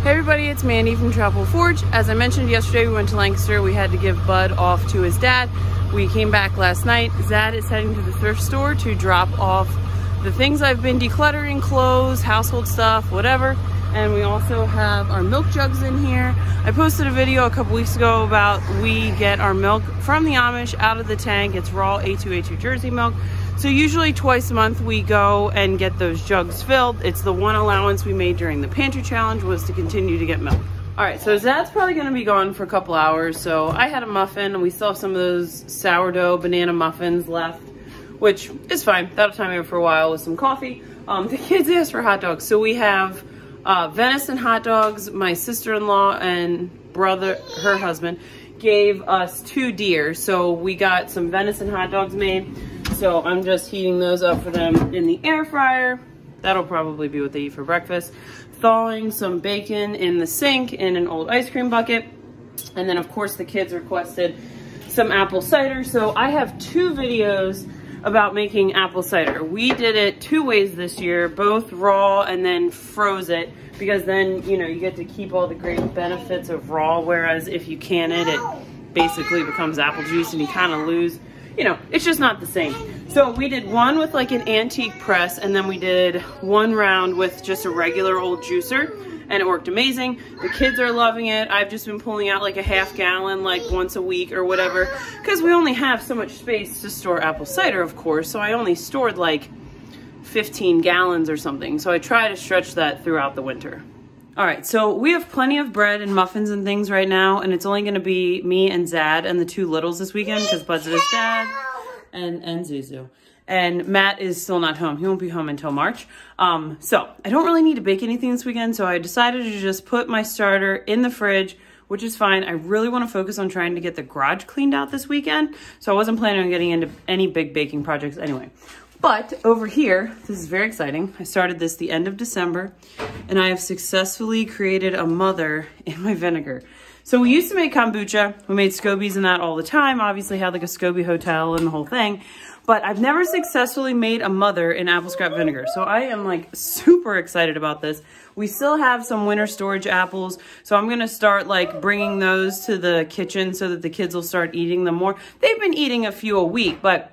Hey everybody, it's Mandy from Travel Forge. As I mentioned yesterday, we went to Lancaster. We had to give Bud off to his dad. We came back last night. Zad is heading to the thrift store to drop off the things I've been decluttering, clothes, household stuff, whatever. And we also have our milk jugs in here. I posted a video a couple weeks ago about we get our milk from the Amish out of the tank. It's raw A2 Jersey milk. So usually twice a month we go and get those jugs filled. It's the one allowance we made during the Pantry challenge was to continue to get milk. All right, so Zad's probably gonna be gone for a couple hours. So I had a muffin and we still have some of those sourdough banana muffins left, which is fine. That'll time me for a while with some coffee. The kids asked for hot dogs. So we have venison hot dogs. My sister-in-law and brother, her husband, gave us 2 deer. So we got some venison hot dogs made. So I'm just heating those up for them in the air fryer. That'll probably be what they eat for breakfast. Thawing some bacon in the sink in an old ice cream bucket. And then of course the kids requested some apple cider. So I have 2 videos about making apple cider. We did it 2 ways this year, both raw and then froze it, because then, you know, you get to keep all the great benefits of raw, whereas if you can it basically becomes apple juice and you kind of lose, you know, it's just not the same. So we did one with like an antique press, and then we did one round with just a regular old juicer, and it worked amazing. The kids are loving it. I've just been pulling out like a half gallon like once a week or whatever, because we only have so much space to store apple cider, of course. So I only stored like 15 gallons or something. So I try to stretch that throughout the winter. All right, so we have plenty of bread and muffins and things right now, and it's only gonna be me and Zad and the 2 littles this weekend because Bud's with his dad and Zuzu. And Matt is still not home. He won't be home until March. So I don't really need to bake anything this weekend, so I decided to just put my starter in the fridge, which is fine. I really wanna focus on trying to get the garage cleaned out this weekend, so I wasn't planning on getting into any big baking projects anyway. But over here, this is very exciting. I started this the end of December, and I have successfully created a mother in my vinegar. So we used to make kombucha. We made scobies and that all the time. Obviously had like a SCOBY hotel and the whole thing, but I've never successfully made a mother in apple scrap vinegar. So I am like super excited about this. We still have some winter storage apples, so I'm gonna start like bringing those to the kitchen so that the kids will start eating them more. They've been eating a few a week, but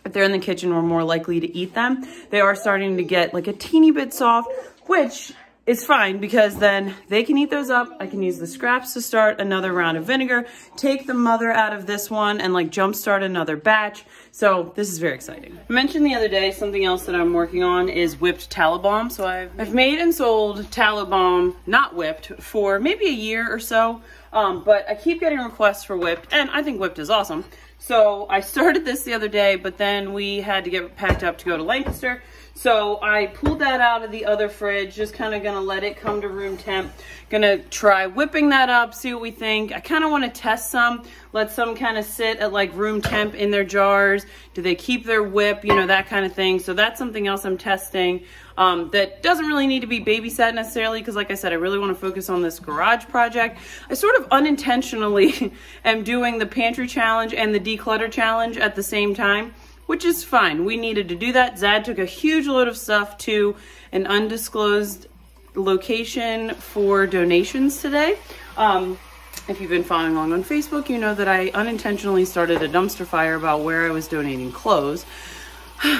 if they're in the kitchen, we're more likely to eat them. They are starting to get like a teeny bit soft, which is fine because then they can eat those up. I can use the scraps to start another round of vinegar, take the mother out of this one and like jumpstart another batch. So this is very exciting. I mentioned the other day, something else that I'm working on is whipped tallow balm. So I've made and sold tallow balm, not whipped, for maybe a year or so. But I keep getting requests for whipped, and I think whipped is awesome. So I started this the other day, but then we had to get packed up to go to Lancaster. So I pulled that out of the other fridge, just kind of gonna let it come to room temp. Gonna try whipping that up, see what we think. I kind of want to test some, let some kind of sit at like room temp in their jars. Do they keep their whip, you know, that kind of thing. So that's something else I'm testing that doesn't really need to be babysat necessarily, because like I said, I really want to focus on this garage project. I sort of unintentionally am doing the pantry challenge and the declutter challenge at the same time, which is fine. We needed to do that. Zad took a huge load of stuff to an undisclosed location for donations today. If you've been following along on Facebook, you know that I unintentionally started a dumpster fire about where I was donating clothes.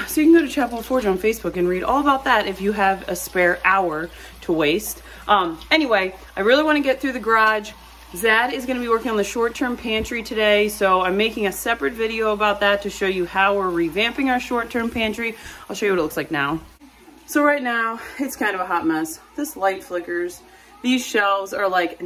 So you can go to Chapel Forge on Facebook and read all about that if you have a spare hour to waste. Anyway, I really want to get through the garage. Zad is going to be working on the short-term pantry today, so I'm making a separate video about that to show you how we're revamping our short-term pantry. I'll show you what it looks like now. So right now, it's kind of a hot mess. This light flickers. These shelves are like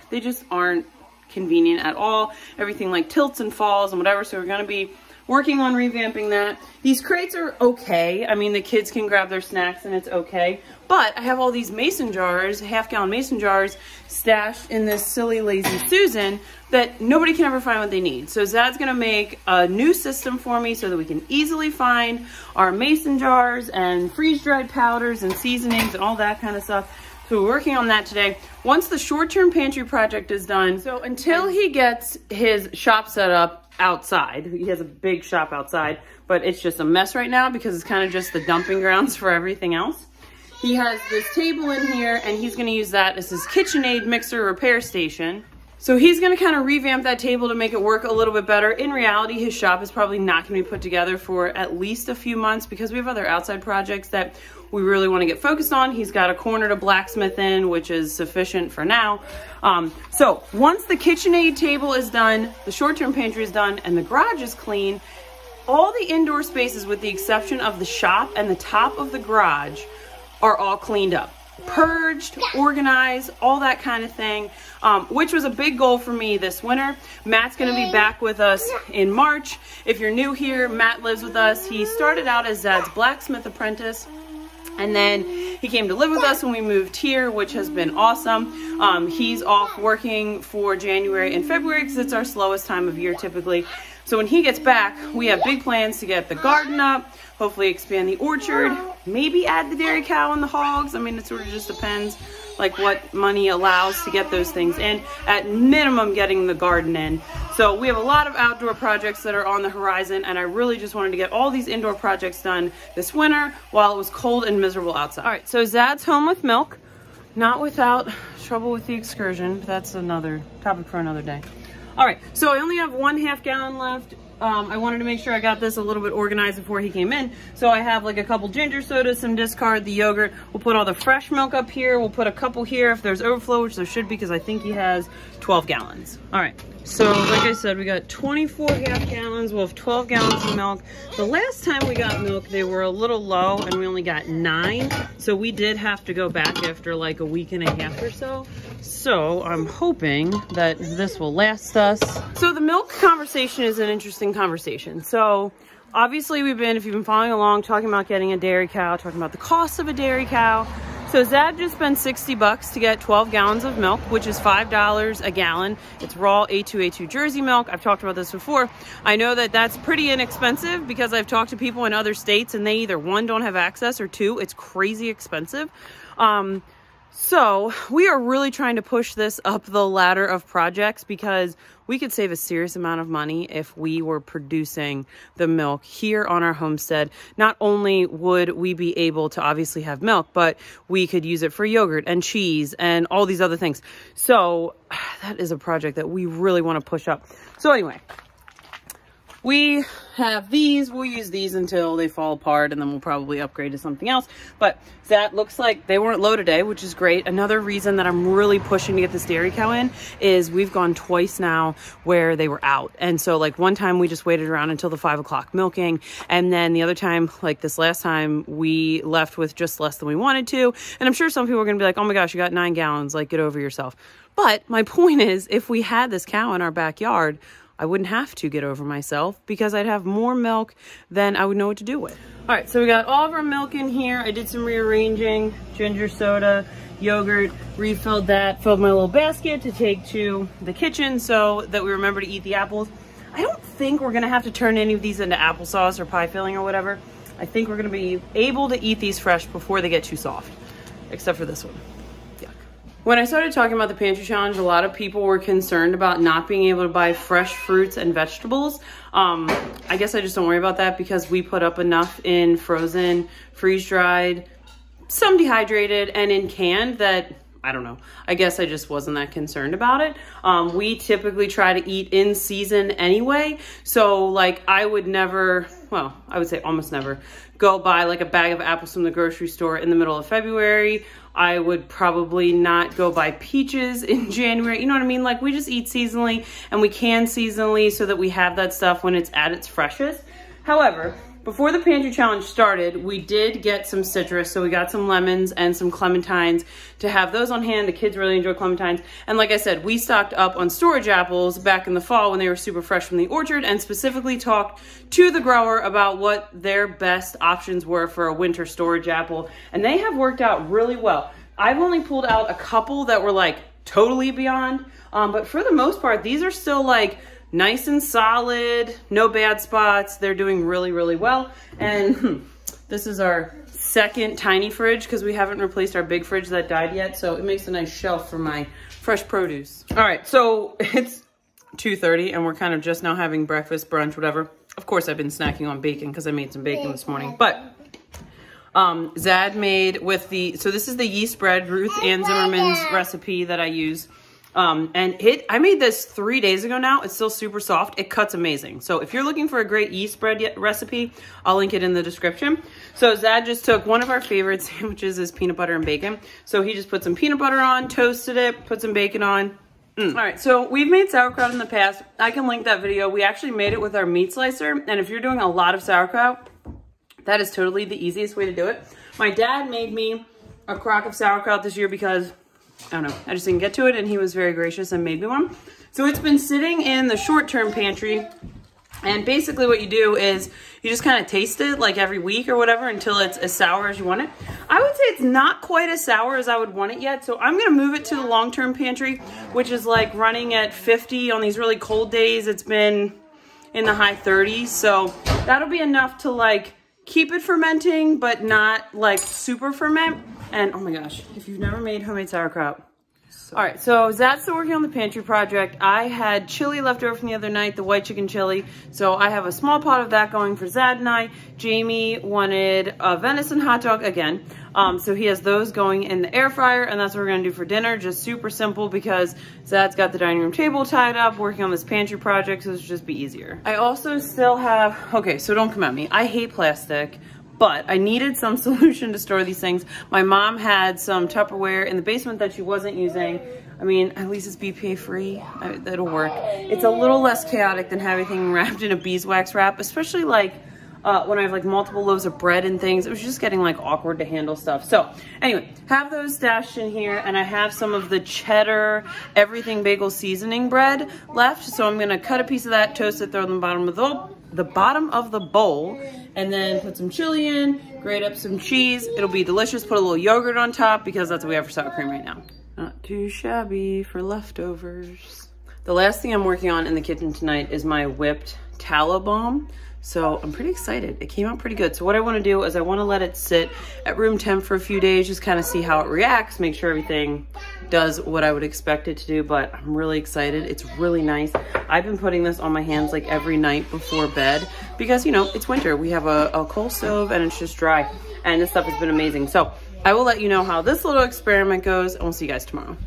they just aren't convenient at all. Everything like tilts and falls and whatever, so we're going to be working on revamping that. These crates are okay. I mean, the kids can grab their snacks and it's okay. But I have all these mason jars, half-gallon mason jars, stashed in this silly Lazy Susan that nobody can ever find what they need. So Zad's gonna make a new system for me so that we can easily find our mason jars and freeze-dried powders and seasonings and all that kind of stuff. So we're working on that today. Once the short-term pantry project is done, so until he gets his shop set up outside, he has a big shop outside, but it's just a mess right now because it's kind of just the dumping grounds for everything else. He has this table in here, and he's gonna use that as his KitchenAid mixer repair station. So he's gonna kind of revamp that table to make it work a little bit better. In reality, his shop is probably not gonna be put together for at least a few months because we have other outside projects that we really wanna get focused on. He's got a corner to blacksmith in, which is sufficient for now. So once the KitchenAid table is done, the short-term pantry is done, and the garage is clean, all the indoor spaces with the exception of the shop and the top of the garage are all cleaned up. Purged, organized, all that kind of thing, which was a big goal for me this winter. Matt's gonna be back with us in March. If you're new here, Matt lives with us. He started out as Zad's blacksmith apprentice, and then he came to live with us when we moved here, which has been awesome. He's off working for January and February because it's our slowest time of year typically. So when he gets back, we have big plans to get the garden up, hopefully expand the orchard, maybe add the dairy cow and the hogs. I mean, it sort of just depends like what money allows to get those things in. At minimum, getting the garden in. So we have a lot of outdoor projects that are on the horizon, and I really just wanted to get all these indoor projects done this winter while it was cold and miserable outside. All right, so Zad's home with milk, not without trouble with the excursion, but that's another topic for another day. All right, so I only have 1/2 gallon left. I wanted to make sure I got this a little bit organized before he came in. So I have like a couple ginger sodas, some discard, the yogurt. We'll put all the fresh milk up here. We'll put a couple here if there's overflow, which there should be because I think he has 12 gallons. All right, so like I said, we got 24 half gallons. We'll have 12 gallons of milk. The last time we got milk, they were a little low and we only got 9. So we did have to go back after like a week and a half or so. So I'm hoping that this will last us. So the milk conversation is an interesting conversation. So obviously we've been, if you've been following along, talking about getting a dairy cow, talking about the cost of a dairy cow. So Zad just spent 60 bucks to get 12 gallons of milk, which is $5 a gallon. It's raw A2 Jersey milk. I've talked about this before. I know that that's pretty inexpensive because I've talked to people in other states and they either 1, don't have access, or 2, it's crazy expensive. So we are really trying to push this up the ladder of projects because we could save a serious amount of money if we were producing the milk here on our homestead. Not only would we be able to obviously have milk, but we could use it for yogurt and cheese and all these other things. So that is a project that we really want to push up. So anyway, we have these. We'll use these until they fall apart and then we'll probably upgrade to something else. But that looks like they weren't low today, which is great. Another reason that I'm really pushing to get this dairy cow in is we've gone twice now where they were out. And so like one time we just waited around until the 5 o'clock milking. And then the other time, like this last time, we left with just less than we wanted to. And I'm sure some people are going to be like, oh my gosh, you got 9 gallons, like get over yourself. But my point is, if we had this cow in our backyard, I wouldn't have to get over myself because I'd have more milk than I would know what to do with. All right, so we got all of our milk in here. I did some rearranging, ginger soda, yogurt, refilled that, filled my little basket to take to the kitchen so that we remember to eat the apples. I don't think we're gonna have to turn any of these into applesauce or pie filling or whatever. I think we're gonna be able to eat these fresh before they get too soft, except for this one. When I started talking about the pantry challenge, a lot of people were concerned about not being able to buy fresh fruits and vegetables. I guess I just don't worry about that because we put up enough in frozen, freeze-dried, some dehydrated, and in canned that, I don't know. I guess I just wasn't that concerned about it. We typically try to eat in season anyway. So like I would never, well, I would say almost never, go buy like a bag of apples from the grocery store in the middle of February. I would probably not go buy peaches in January. You know what I mean? Like we just eat seasonally and we can seasonally so that we have that stuff when it's at its freshest. However, before the pantry challenge started, we did get some citrus. So we got some lemons and some clementines to have those on hand. The kids really enjoy clementines. And like I said, we stocked up on storage apples back in the fall when they were super fresh from the orchard and specifically talked to the grower about what their best options were for a winter storage apple. And they have worked out really well. I've only pulled out a couple that were like totally beyond. But for the most part, these are still like nice and solid, no bad spots. They're doing really, really well. And this is our second tiny fridge because we haven't replaced our big fridge that died yet. So it makes a nice shelf for my fresh produce. All right, so it's 2:30 and we're kind of just now having breakfast, brunch, whatever. Of course, I've been snacking on bacon because I made some bacon this morning. But Zad made with the, so this is the yeast bread, Ruth Ann Zimmerman's recipe that I use. I made this 3 days ago now. It's still super soft. It cuts amazing. So if you're looking for a great yeast bread recipe, I'll link it in the description. So Zad just took one of our favorite sandwiches is peanut butter and bacon. So he just put some peanut butter on, toasted it, put some bacon on. All right, so we've made sauerkraut in the past. I can link that video. We actually made it with our meat slicer. And if you're doing a lot of sauerkraut, that is totally the easiest way to do it. My dad made me a crock of sauerkraut this year because, I don't know, I just didn't get to it, and he was very gracious and made me one. So it's been sitting in the short-term pantry, and basically what you do is you just kind of taste it like every week or whatever until it's as sour as you want it. I would say it's not quite as sour as I would want it yet, so I'm gonna move it to the long-term pantry, which is like running at 50 on these really cold days. It's been in the high 30s, so that'll be enough to like keep it fermenting, but not like super ferment. And oh my gosh, if you've never made homemade sauerkraut. All right, so Zad's still working on the pantry project. I had chili left over from the other night, the white chicken chili. So I have a small pot of that going for Zad and I. Jamie wanted a venison hot dog again. So he has those going in the air fryer, and that's what we're gonna do for dinner. Just super simple because Zad's got the dining room table tied up, working on this pantry project, so this will just be easier. I also still have, okay, so don't come at me. I hate plastic, but I needed some solution to store these things. My mom had some Tupperware in the basement that she wasn't using. I mean, at least it's BPA free. That'll work. It's a little less chaotic than having everything wrapped in a beeswax wrap, especially like when I have like multiple loaves of bread and things. It was just getting like awkward to handle stuff. So anyway, have those stashed in here, and I have some of the cheddar everything bagel seasoning bread left. So I'm gonna cut a piece of that, toast it, throw it in the bottom of the bowl, and then put some chili in, grate up some cheese. It'll be delicious. Put a little yogurt on top because that's what we have for sour cream right now. Not too shabby for leftovers. The last thing I'm working on in the kitchen tonight is my whipped tallow balm. So I'm pretty excited. It came out pretty good. So what I want to do is I want to let it sit at room temp for a few days, just kind of see how it reacts, make sure everything does what I would expect it to do, but I'm really excited. It's really nice. I've been putting this on my hands like every night before bed because, you know, it's winter. We have a coal stove and it's just dry, and this stuff has been amazing. So I will let you know how this little experiment goes, and we'll see you guys tomorrow.